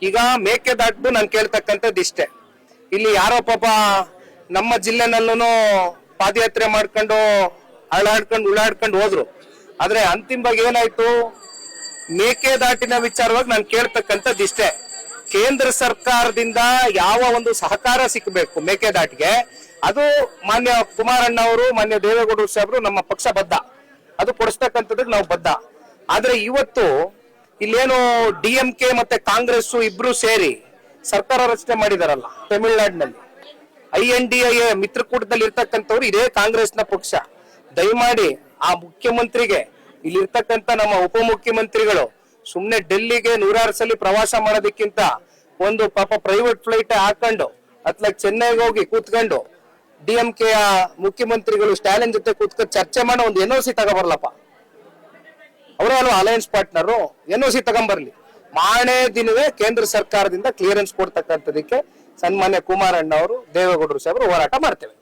ಈಗ ಮೇಕೆದಾಟು ನಾನು ಕೇಳ್ತಕ್ಕಂಥದ್ದು ಇಷ್ಟೇ. ಇಲ್ಲಿ ಯಾರೋ ಪಾಪ ನಮ್ಮ ಜಿಲ್ಲೆನಲ್ಲೂ ಪಾದಯಾತ್ರೆ ಮಾಡ್ಕೊಂಡು ಉಳ್ಳಾಡ್ಕೊಂಡು ಹೋದ್ರು. ಆದ್ರೆ ಅಂತಿಮವಾಗಿ ಏನಾಯ್ತು, ಮೇಕೆದಾಟಿನ ವಿಚಾರವಾಗಿ ನಾನು ಕೇಳ್ತಕ್ಕಂಥದ್ದು ಇಷ್ಟೇ. ಕೇಂದ್ರ ಸರ್ಕಾರದಿಂದ ಯಾವ ಒಂದು ಸಹಕಾರ ಸಿಕ್ಕಬೇಕು ಮೇಕೆದಾಟಿಗೆ, ಅದು ಮಾನ್ಯ ಕುಮಾರಣ್ಣ ಅವರು, ಮಾನ್ಯ ದೇವೇಗೌಡರು ಸಾಹೇಬರು ನಮ್ಮ ಪಕ್ಷ ಬದ್ಧ, ಅದು ಕೊಡಿಸ್ತಕ್ಕಂಥದ್ದಕ್ಕೆ ನಾವು ಬದ್ಧ. ಆದ್ರೆ ಇವತ್ತು ಇಲ್ಲೇನು DMK ಮತ್ತೆ ಕಾಂಗ್ರೆಸ್ ಇಬ್ರು ಸೇರಿ ಸರ್ಕಾರ ರಚನೆ ಮಾಡಿದಾರಲ್ಲ ತಮಿಳುನಾಡಿನಲ್ಲಿ, INDA ಮಿತ್ರಕೂಟದಲ್ಲಿ ಇರ್ತಕ್ಕಂಥವ್ರು ಇದೇ ಕಾಂಗ್ರೆಸ್ನ ಪಕ್ಷ. ದಯಮಾಡಿ ಆ ಮುಖ್ಯಮಂತ್ರಿಗೆ, ಇಲ್ಲಿ ಇರ್ತಕ್ಕಂಥ ನಮ್ಮ ಉಪಮುಖ್ಯಮಂತ್ರಿಗಳು ಸುಮ್ನೆ ಡೆಲ್ಲಿಗೆ 106 ಸಲ ಪ್ರವಾಸ ಮಾಡೋದಕ್ಕಿಂತ ಒಂದು ಪಾಪ ಪ್ರೈವೇಟ್ ಫ್ಲೈಟ್ ಹಾಕೊಂಡು ಅತ್ಲಾಗ್ ಚೆನ್ನೈಗೆ ಹೋಗಿ ಕೂತ್ಕೊಂಡು DMK ಮುಖ್ಯಮಂತ್ರಿಗಳು ಸ್ಟಾಲಿನ್ ಜೊತೆ ಕೂತ್ಕೊಂಡು ಚರ್ಚೆ ಮಾಡೋ ಒಂದು NOC ತಗೋಬರ್ಲಪ್ಪ. ಅವರಲ್ಲೂ ಅಲಯನ್ಸ್ ಪಾರ್ಟ್ನರು, NOC ತಗೊಂಬರ್ಲಿ. ಮಾರನೇ ದಿನವೇ ಕೇಂದ್ರ ಸರ್ಕಾರದಿಂದ ಕ್ಲಿಯರೆನ್ಸ್ ಕೊಡ್ತಕ್ಕಂಥದಕ್ಕೆ ಸನ್ಮಾನ್ಯ ಕುಮಾರಣ್ಣ ಅವರು, ದೇವೇಗೌಡರು ಸಾಹೇಬರು ಹೋರಾಟ ಮಾಡ್ತೇವೆ.